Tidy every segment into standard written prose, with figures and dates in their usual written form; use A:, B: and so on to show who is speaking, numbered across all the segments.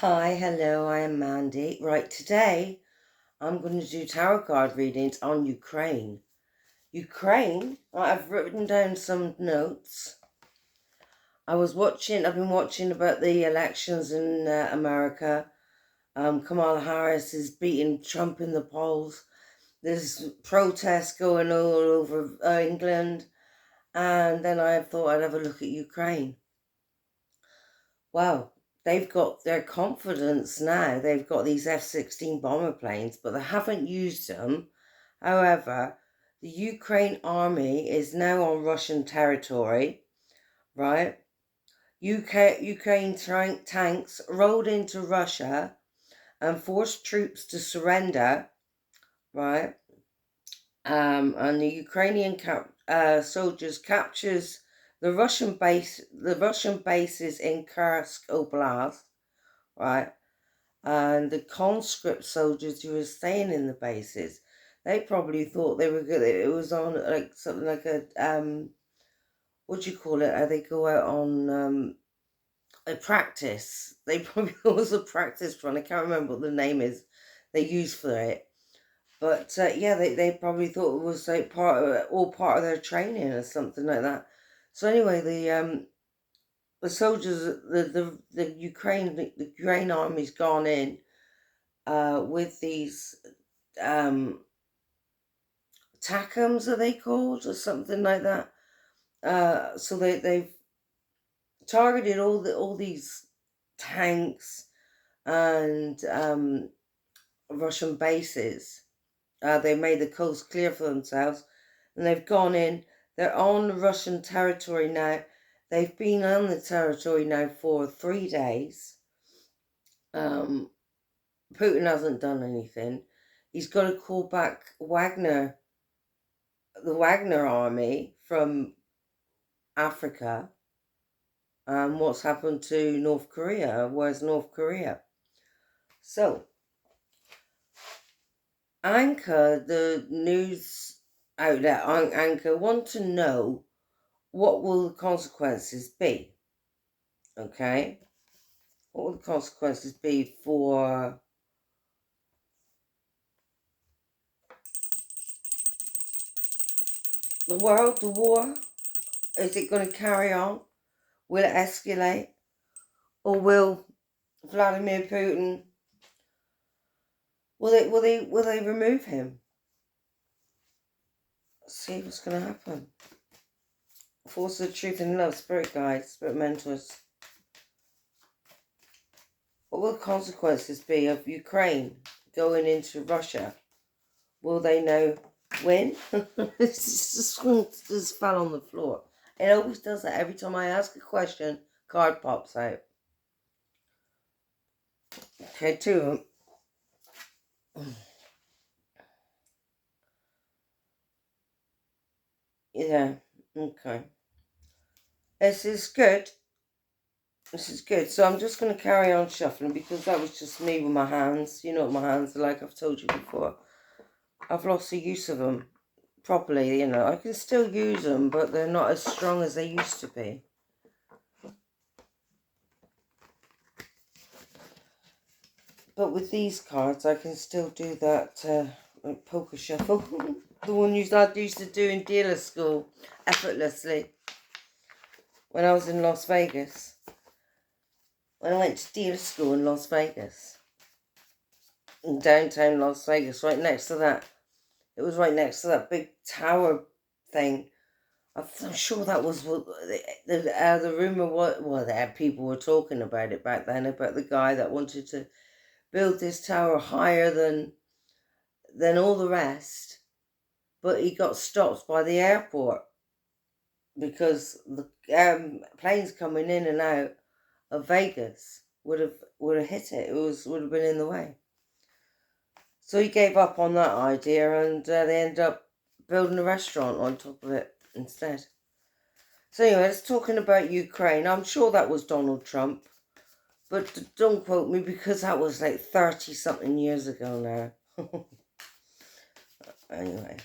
A: Hi, hello, I am Mandy. Right, today I'm going to do tarot card readings on Ukraine. Ukraine, I've written down some notes. I've been watching about the elections in America. Kamala Harris is beating Trump in the polls. There's protests going all over England. And then I thought I'd have a look at Ukraine. Wow, they've got their confidence now. They've got these F-16 bomber planes, but they haven't used them. However, the Ukraine army is now on Russian territory, right? Ukraine tanks rode into Russia and forced troops to surrender, right? And the Ukrainian soldiers captures the Russian bases in Kursk Oblast, right? And the conscript soldiers who were staying in the bases, they probably thought they were good. It was on like something like a what do you call it? They go out on a practice. They probably it was a practice run. I can't remember what the name is they used for it. But yeah, they probably thought it was like all part of their training or something like that. So anyway, the soldiers, the Ukraine army's gone in with these TACMs, are they called, or something like that? So they've targeted all these tanks and Russian bases. They made the coast clear for themselves, and they've gone in. They're on Russian territory now. They've been on the territory now for 3 days. Putin hasn't done anything. He's got to call back the Wagner army from Africa. What's happened to North Korea? Where's North Korea? So, Anchor, the news outlet on Anchor, want to know what will the consequences be. Okay, what will the consequences be for the world, the war? Is it going to carry on? Will it escalate? Or will Vladimir Putin, will they remove him? Let's see what's going to happen. Force of truth and love, spirit guides, spirit mentors. What will the consequences be of Ukraine going into Russia? Will they now win? This just fell on the floor. It always does that every time I ask a question. Card pops out. Okay, two of them. Yeah, okay. This is good. This is good. So I'm just going to carry on shuffling because that was just me with my hands. You know what my hands are like, I've told you before. I've lost the use of them properly, you know. I can still use them, but they're not as strong as they used to be. But with these cards, I can still do that poker shuffle. The one I used to do in dealer school effortlessly when I was in Las Vegas. When I went to dealer school in Las Vegas. In downtown Las Vegas, right next to that. It was right next to that big tower thing. I'm sure that was what the rumor was. Well, that people were talking about it back then, about the guy that wanted to build this tower higher than all the rest, but he got stopped by the airport because the planes coming in and out of Vegas would have hit it. Would have been in the way. So he gave up on that idea, and they ended up building a restaurant on top of it instead. So anyway, let's talking about Ukraine. I'm sure that was Donald Trump, but don't quote me because that was like 30-something years ago now. Anyway.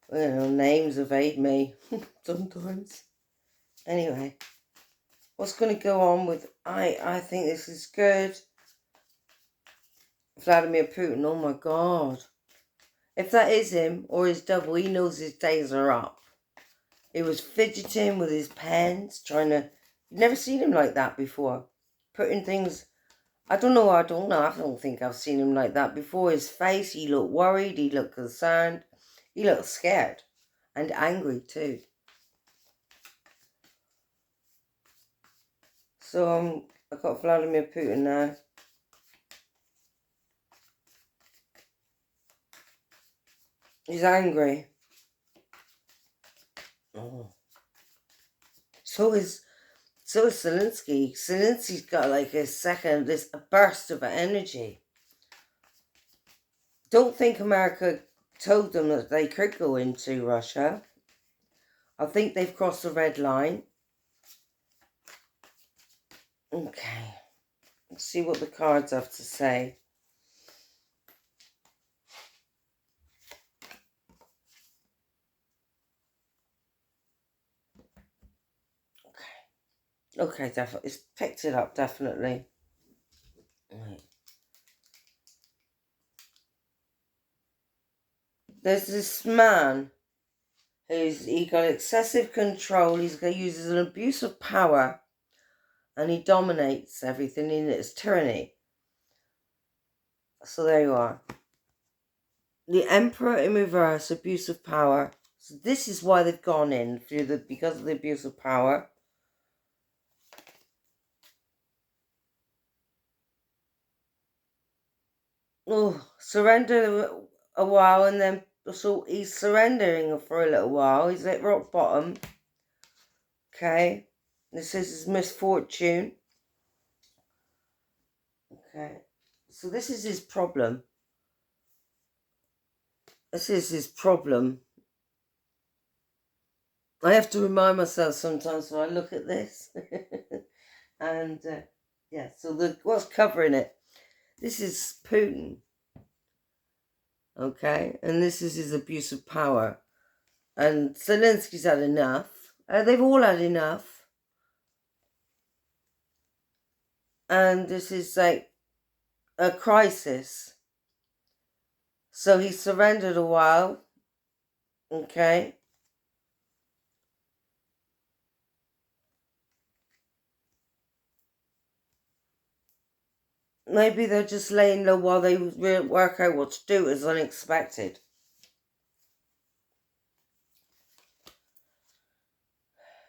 A: Well, names evade me sometimes. Anyway. What's going to go on with... I think this is good. Vladimir Putin, oh my God. If that is him or his double, he knows his days are up. He was fidgeting with his pens, trying to... You've never seen him like that before. Putting things... I don't know, I don't think I've seen him like that before. His face, he looked worried, he looked concerned, he looked scared and angry too. So I've got Vladimir Putin now. He's angry. Oh. So is Zelensky. Zelensky's got like a burst of energy. Don't think America told them that they could go into Russia. I think they've crossed the red line. Okay. Let's see what the cards have to say. Okay, definitely. It's picked it up, definitely. Right. There's this man he got excessive control. He uses an abuse of power, and he dominates everything in its tyranny. So there you are. The Emperor in reverse, abuse of power. So this is why they've gone in because of the abuse of power. Oh, surrender a while, and then so he's surrendering for a little while. He's at rock bottom. Okay, this is his misfortune. Okay, so this is his problem. This is his problem. I have to remind myself sometimes when I look at this. And yeah, so what's covering it? This is Putin. Okay, and this is his abuse of power. And Zelensky's had enough. They've all had enough. And this is like a crisis. So he surrendered a while. Okay. Maybe they're just laying low while they work out what to do. It's unexpected.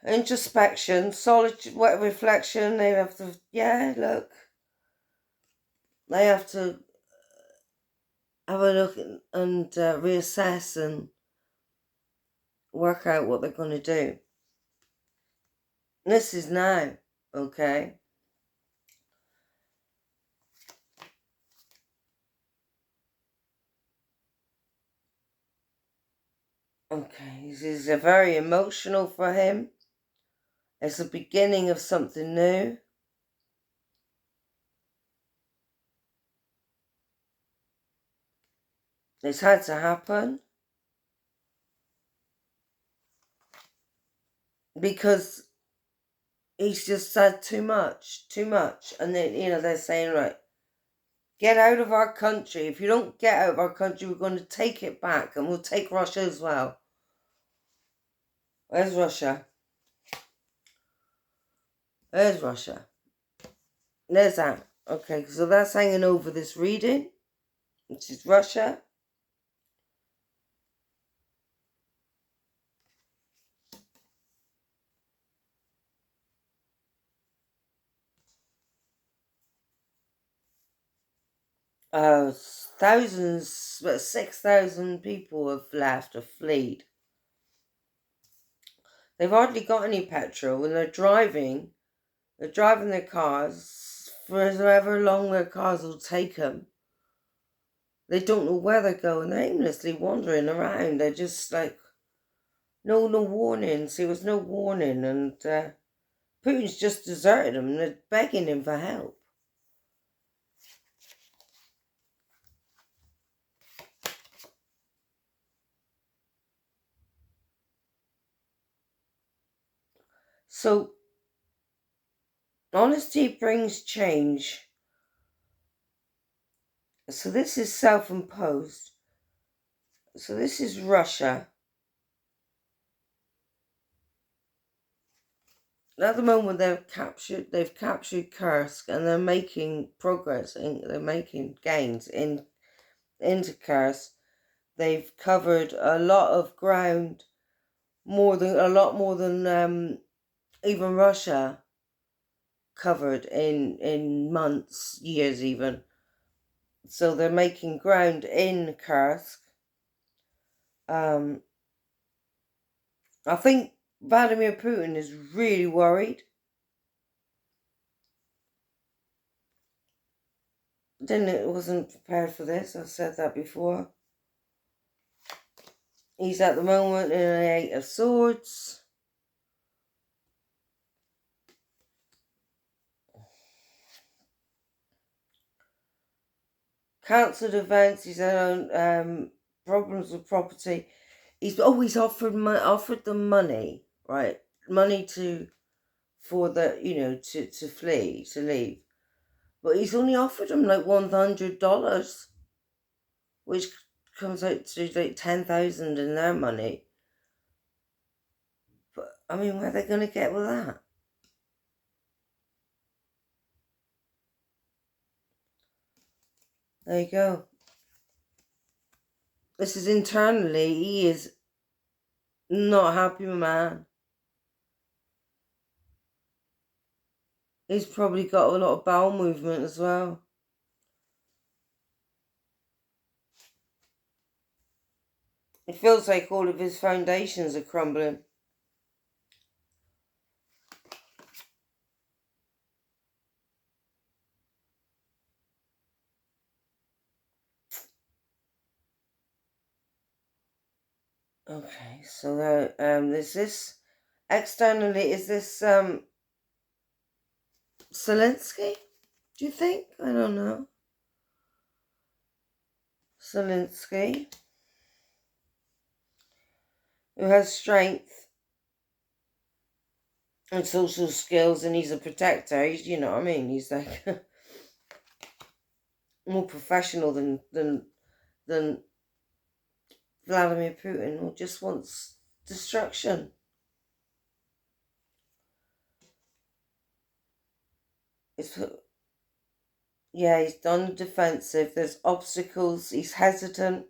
A: Introspection, solitude, reflection. They have to, look. They have to have a look and reassess and work out what they're going to do. This is now, okay? Okay, this is very emotional for him. It's the beginning of something new. It's had to happen. Because he's just said too much. And then, they're saying, right, get out of our country. If you don't get out of our country, we're going to take it back and we'll take Russia as well. Where's Russia? There's Russia. There's that. Okay, so that's hanging over this reading, which is Russia. Thousands, 6,000 people have left, have fled. They've hardly got any petrol and they're driving their cars for however long their cars will take them. They don't know where they're going. They're aimlessly wandering around. They're just like, no warnings. There was no warning. And Putin's just deserted them and they're begging him for help. So Honesty brings change. So this is self-imposed. So this is Russia. At the moment, they've captured Kursk, and they're making progress. They're making gains into Kursk. They've covered a lot of ground, a lot more than even Russia covered in months, years even. So they're making ground in Kursk. I think Vladimir Putin is really worried. Wasn't prepared for this. I've said that before. He's at the moment in an 8 of Swords. Cancelled events. He's had problems with property. He's always offered them money, right? Money for the to flee, to leave. But he's only offered them like $100, which comes out to like 10,000 in their money. But I mean, where are they going to get with that? There you go. This is internally, he is not a happy man. He's probably got a lot of bowel movement as well. It feels like all of his foundations are crumbling. Okay, so there's this externally. Is this Zelensky? Do you think? I don't know. Zelensky, who has strength and social skills, and he's a protector. He's, you know what I mean? He's like more professional than Vladimir Putin, who just wants destruction. He's done the defensive. There's obstacles. He's hesitant.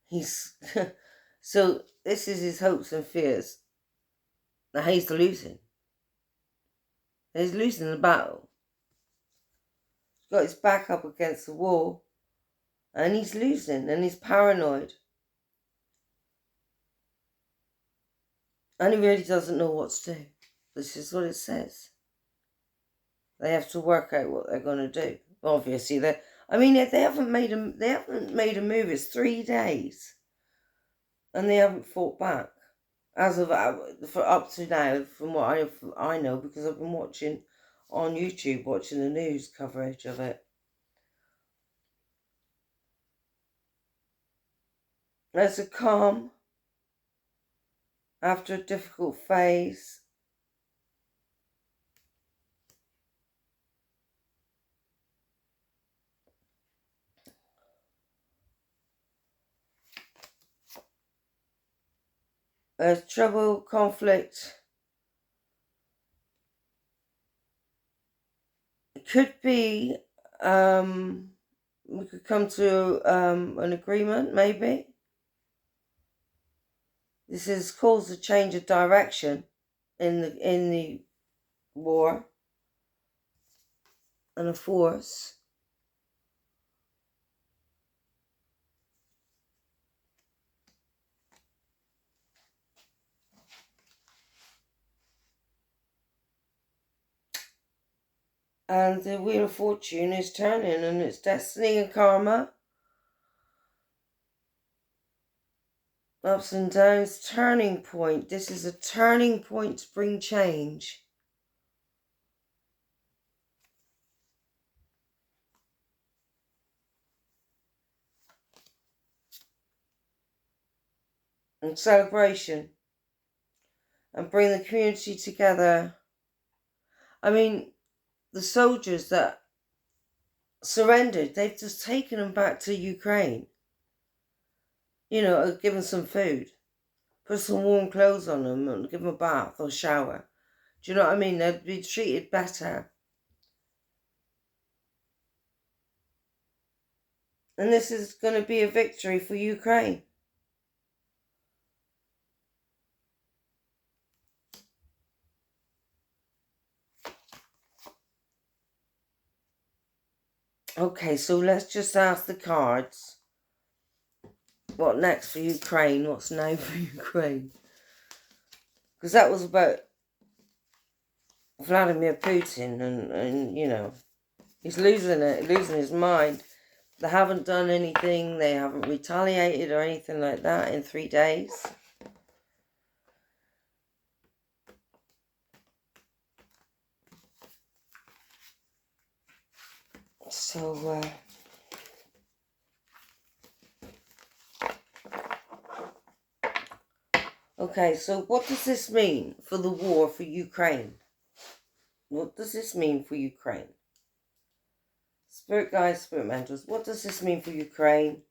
A: He's so this is his hopes and fears. Now he's losing. He's losing the battle. He's got his back up against the wall, and he's losing, and he's paranoid, and he really doesn't know what to do. This is what it says. They have to work out what they're going to do. Obviously, they haven't made a move. It's 3 days, and they haven't fought back as of for up to now. From what I know, because I've been watching on YouTube, watching the news coverage of it. There's a calm after a difficult phase. There's trouble, conflict. It could be we could come to an agreement, maybe. This has caused a change of direction in the war and a force. And the Wheel of Fortune is turning, and it's destiny and karma. Ups and downs, turning point. This is a turning point to bring change. And celebration. And bring the community together. I mean, the soldiers that surrendered, they've just taken them back to Ukraine. You know, given some food, put some warm clothes on them and give them a bath or shower. Do you know what I mean? They'd be treated better. And this is going to be a victory for Ukraine. Okay, so let's just ask the cards. What next for Ukraine? What's now for Ukraine? Because that was about Vladimir Putin and, you know, he's losing his mind. They haven't done anything. They haven't retaliated or anything like that in 3 days. So, okay, so what does this mean for the war for Ukraine? What does this mean for Ukraine? Spirit guides, spirit mentors, what does this mean for Ukraine?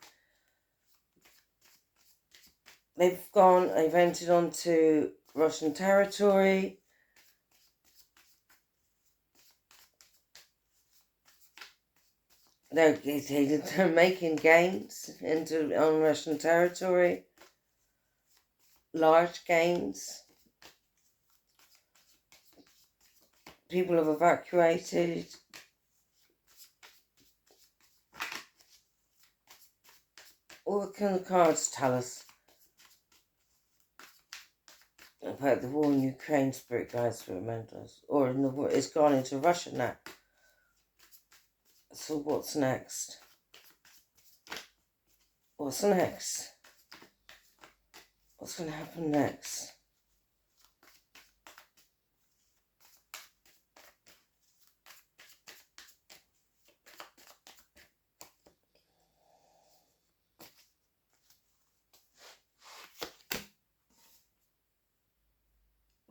A: They've entered onto Russian territory. They're making gains on Russian territory. Large gains. People have evacuated. What can the cards tell us about the war in Ukraine, spirit guides, spirit mentors? Or in the war, it's gone into Russia now. So what's next? What's next? What's going to happen next?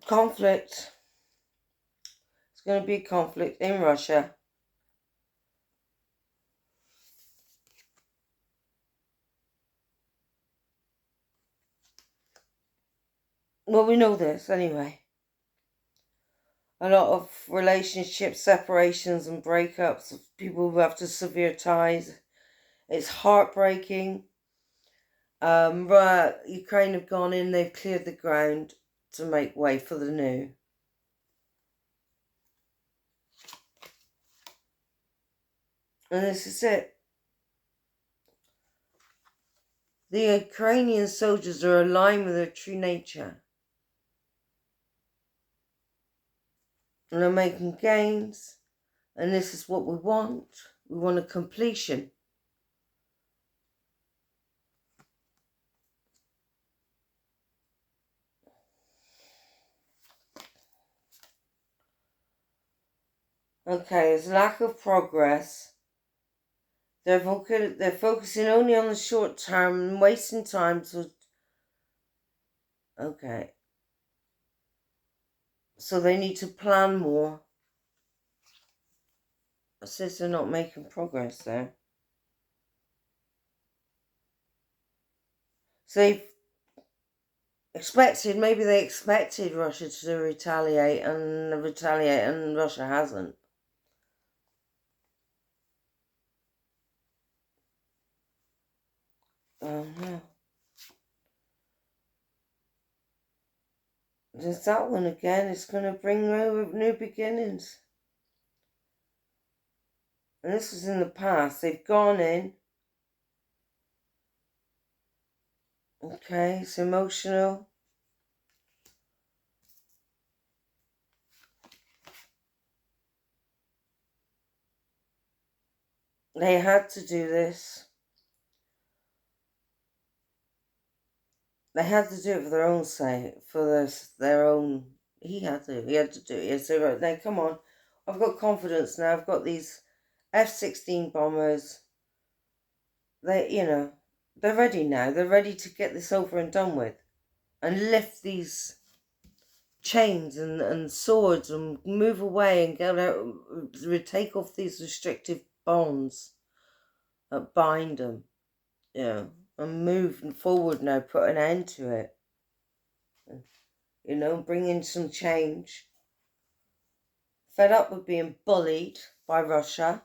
A: Conflict. It's going to be conflict in Russia. Well, we know this anyway. A lot of relationships, separations and breakups of people who have to sever ties. It's heartbreaking. Ukraine have gone in, they've cleared the ground to make way for the new. And this is it. The Ukrainian soldiers are aligned with their true nature. And they're making gains. And this is what we want. We want a completion. Okay, there's lack of progress. They're focusing only on the short term and wasting time. Okay. So they need to plan more. It says they're not making progress there. So maybe they expected Russia to retaliate and Russia hasn't. Oh no. There's that one again. It's going to bring new beginnings. And this was in the past. They've gone in. Okay, it's emotional. They had to do this. They had to do it for their own sake, for their own. He had to do it. Yes, so right now, come on. I've got confidence now. I've got these F-16 bombers. They're ready now. They're ready to get this over and done with, and lift these chains and swords and move away and get out, take off these restrictive bonds that bind them, and move forward now, put an end to it, bring in some change. Fed up with being bullied by Russia.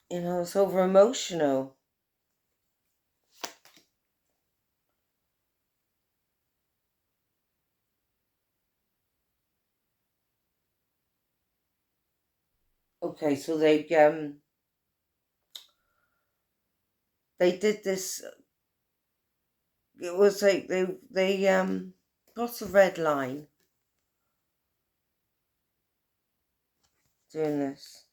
A: It's over emotional. Okay, so they did this. It was like they crossed a red line doing this.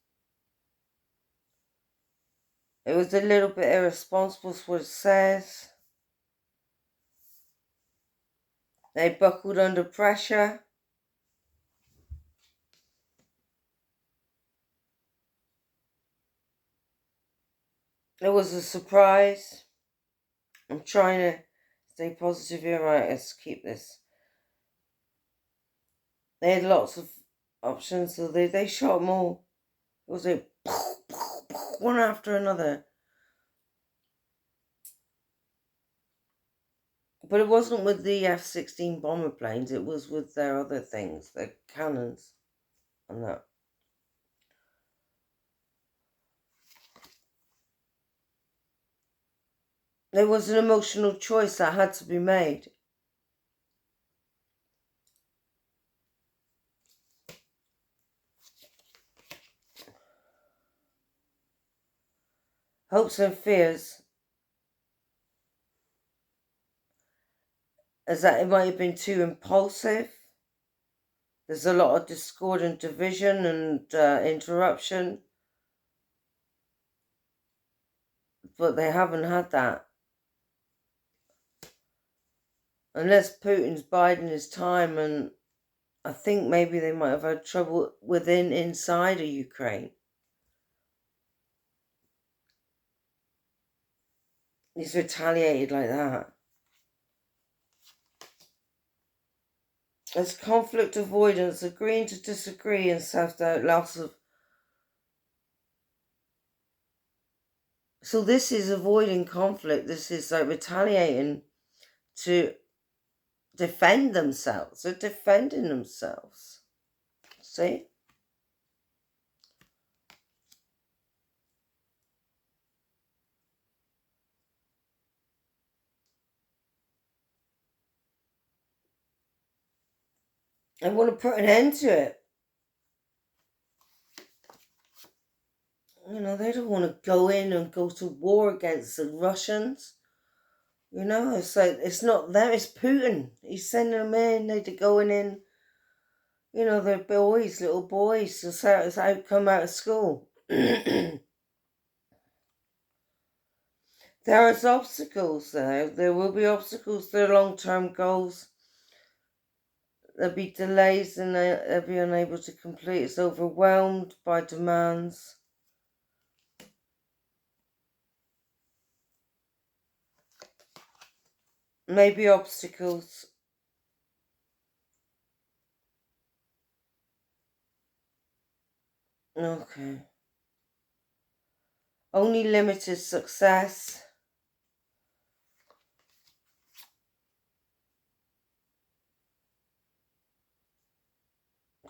A: It was a little bit irresponsible, is what it says. They buckled under pressure. It was a surprise. I'm trying to stay positive here. Right, let's keep this. They had lots of options, so they shot them all. It was like one after another. But it wasn't with the F-16 bomber planes. It was with their other things, their cannons and that. There was an emotional choice that had to be made. Hopes and fears. As that it might have been too impulsive. There's a lot of discord and division and interruption. But they haven't had that. Unless Putin's biding his time, and I think maybe they might have had trouble inside of Ukraine. He's retaliated like that. There's conflict avoidance, agreeing to disagree, and self-doubt, loss of... So this is avoiding conflict. This is like retaliating to defend themselves. They're defending themselves. See? I want to put an end to it. They don't want to go in and go to war against the Russians. It's like, it's not them, it's Putin. He's sending them in, they're going in. They're boys, little boys, just out come out of school. There are obstacles there. There will be obstacles to their long-term goals. There'll be delays and they'll be unable to complete. It's overwhelmed by demands. Maybe obstacles. Okay. Only limited success.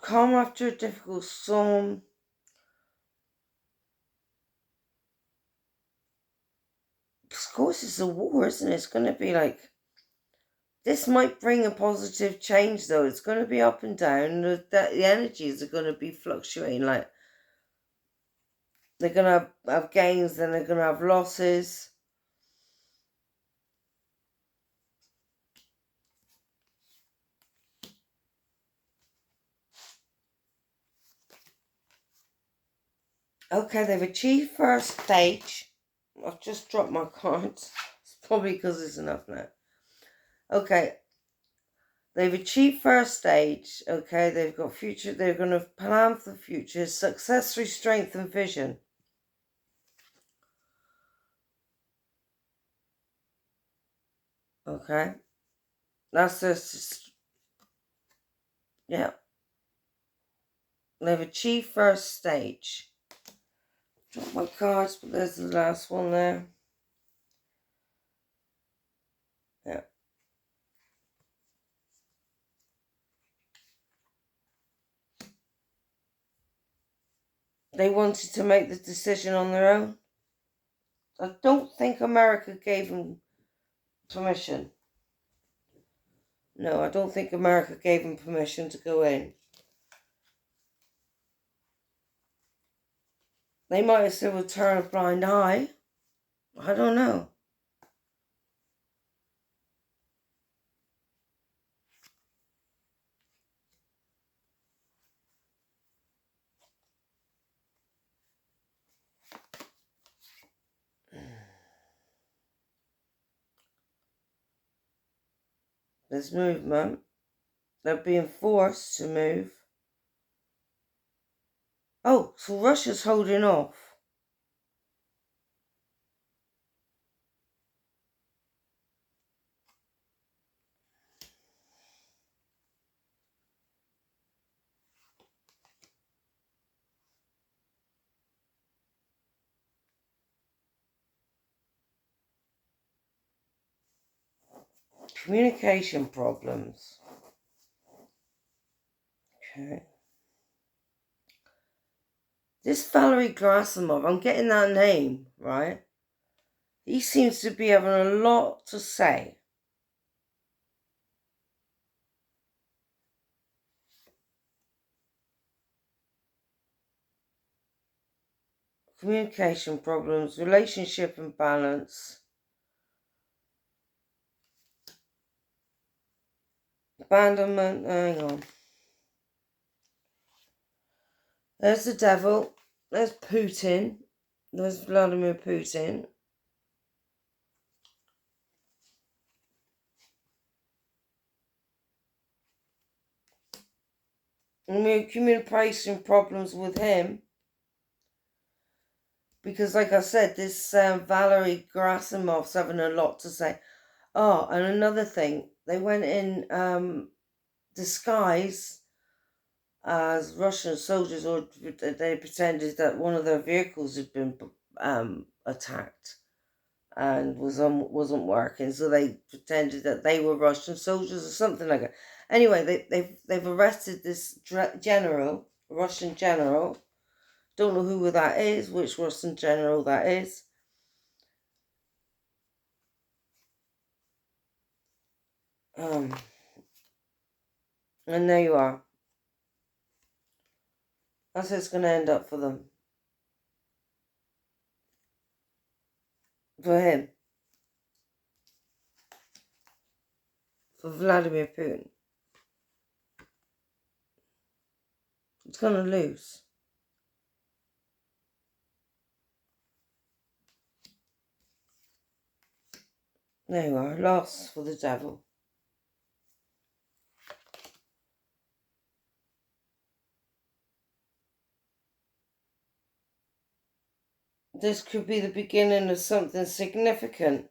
A: Calm after a difficult storm. Of course, it's a war, isn't it? It's going to be like... This might bring a positive change, though. It's going to be up and down. The energies are going to be fluctuating. Like, they're going to have gains, then they're going to have losses. Okay, they've achieved first stage. I've just dropped my cards. It's probably because it's enough now. Okay. They've achieved first stage. Okay, they've got future. They're going to plan for the future. Success through strength and vision. Okay. That's just, yeah. They've achieved first stage. Drop my cards, but there's the last one there. Yeah. They wanted to make the decision on their own. I don't think America gave them permission. No, I don't think America gave them permission to go in. They might have said we'll turn a blind eye. I don't know. There's movement. They're being forced to move. Oh, so Russia's holding off. Communication problems. Okay. This Valery Gerasimov, I'm getting that name, right? He seems to be having a lot to say. Communication problems, relationship imbalance, abandonment. Hang on. There's the devil. There's Putin. There's Vladimir Putin. Communication problems with him. Because, like I said, this Valery Gerasimov's having a lot to say. Oh, and another thing. They went in disguise as Russian soldiers, or they pretended that one of their vehicles had been attacked and wasn't working, so they pretended that they were Russian soldiers or something like that. Anyway, they've arrested this Russian general. Don't know who that is, which Russian general that is. And there you are. That's how it's going to end up for them. For him. For Vladimir Putin. It's going to lose. There you are. Loss for the devil. This could be the beginning of something significant.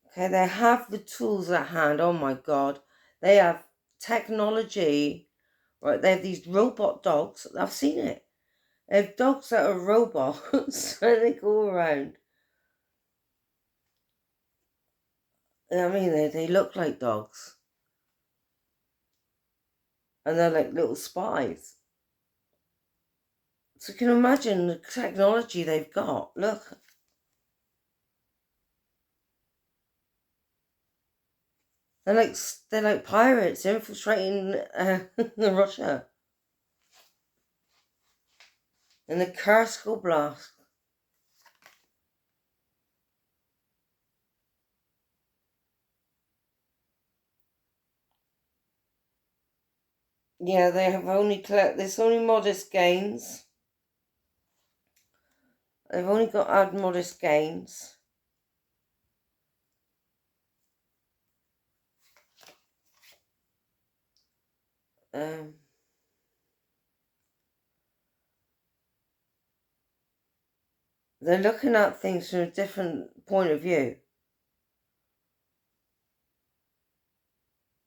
A: Okay, they have the tools at hand. Oh my God. They have technology, right? They have these robot dogs. I've seen it. They have dogs that are robots and they go around. I mean, they look like dogs. And they're like little spies. So you can imagine the technology they've got. Look. They're like pirates infiltrating Russia. And the Kursk blast. Yeah, they have only there's only modest gains. They've only got had modest gains. Um, They're looking at things from a different point of view.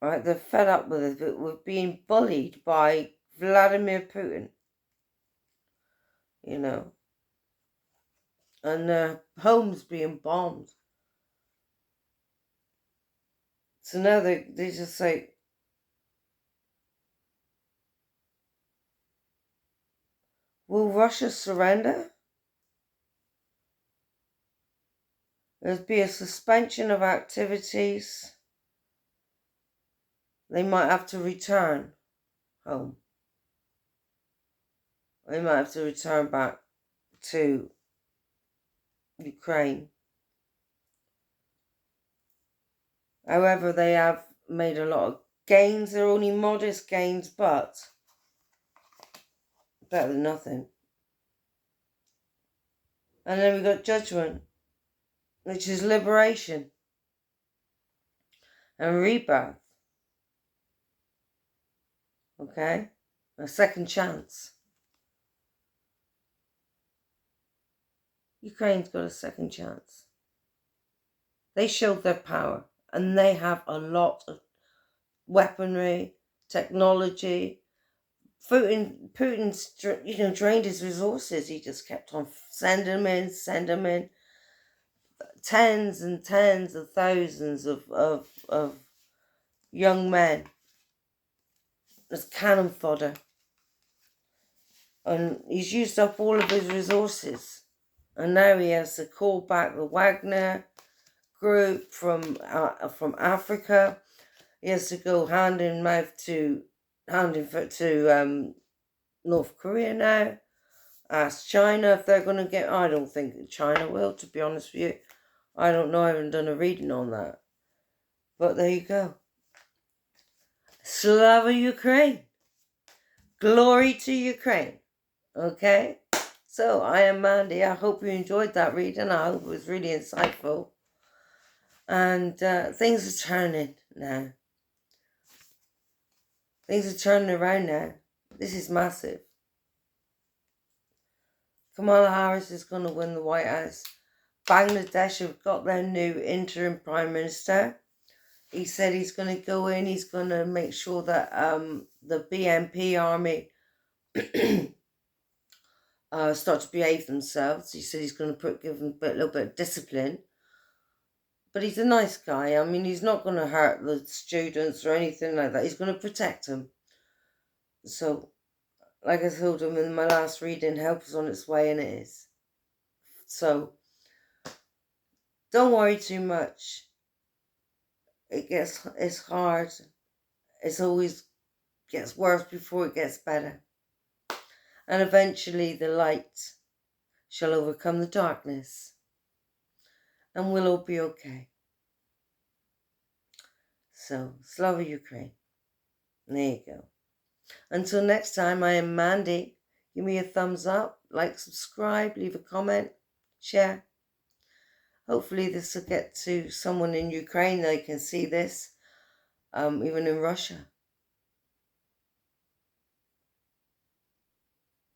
A: Right? They're fed up with it, with being bullied by Vladimir Putin. You know, and their homes being bombed. So now they just say, will Russia surrender? There'll be a suspension of activities. They might have to return home. They might have to return back to Ukraine. However, they have made a lot of gains. They're only modest gains, but better than nothing. And then we got judgment, which is liberation and rebirth. Okay? A second chance. Ukraine's got a second chance. They showed their power, and they have a lot of weaponry, technology. Putin's drained his resources. He just kept on sending them in. Tens and tens of thousands of young men as cannon fodder. And he's used up all of his resources. And now he has to call back the Wagner group from Africa. He has to go hand in foot to North Korea now. Ask China if they're going to get. I don't think China will, to be honest with you. I don't know. I haven't done a reading on that. But there you go. Slava Ukraine. Glory to Ukraine. Okay? So, I am Mandy. I hope you enjoyed that reading. I hope it was really insightful. And things are turning now. Things are turning around now. This is massive. Kamala Harris is going to win the White House. Bangladesh have got their new interim prime minister. He said he's going to go in. He's going to make sure that the BNP army start to behave themselves. He said he's going to give them a little bit of discipline. But he's a nice guy. I mean, he's not going to hurt the students or anything like that. He's going to protect them. So, like I told him in my last reading, help is on its way, and it is. So, don't worry too much. It's hard. It's always gets worse before it gets better. And eventually the light shall overcome the darkness. And we'll all be okay. So, Slava Ukraine. There you go. Until next time, I am Mandy. Give me a thumbs up, like, subscribe, leave a comment, share. Hopefully this will get to someone in Ukraine. They can see this, even in Russia.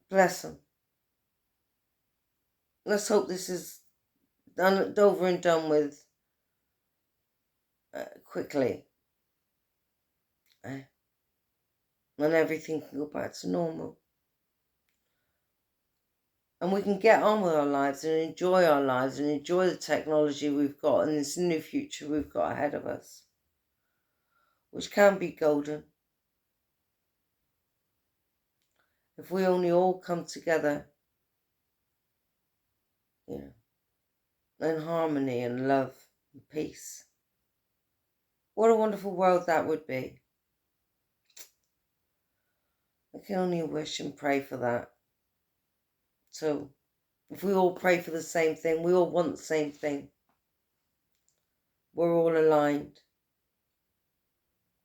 A: Bless them. Let's hope this is over and done with quickly. And everything can go back to normal. And we can get on with our lives and enjoy our lives and enjoy the technology we've got and this new future we've got ahead of us, which can be golden. If we only all come together, in harmony and love and peace. What a wonderful world that would be. I can only wish and pray for that. So, if we all pray for the same thing, we all want the same thing. We're all aligned.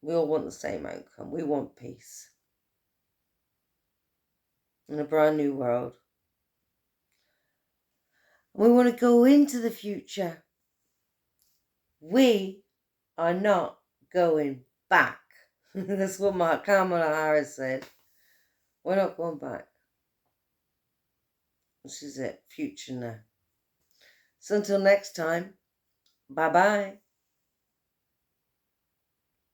A: We all want the same outcome. We want peace. In a brand new world. We want to go into the future. We are not going back. That's what Kamala Harris said. We're not going back. This is it. Future now. So until next time, bye-bye.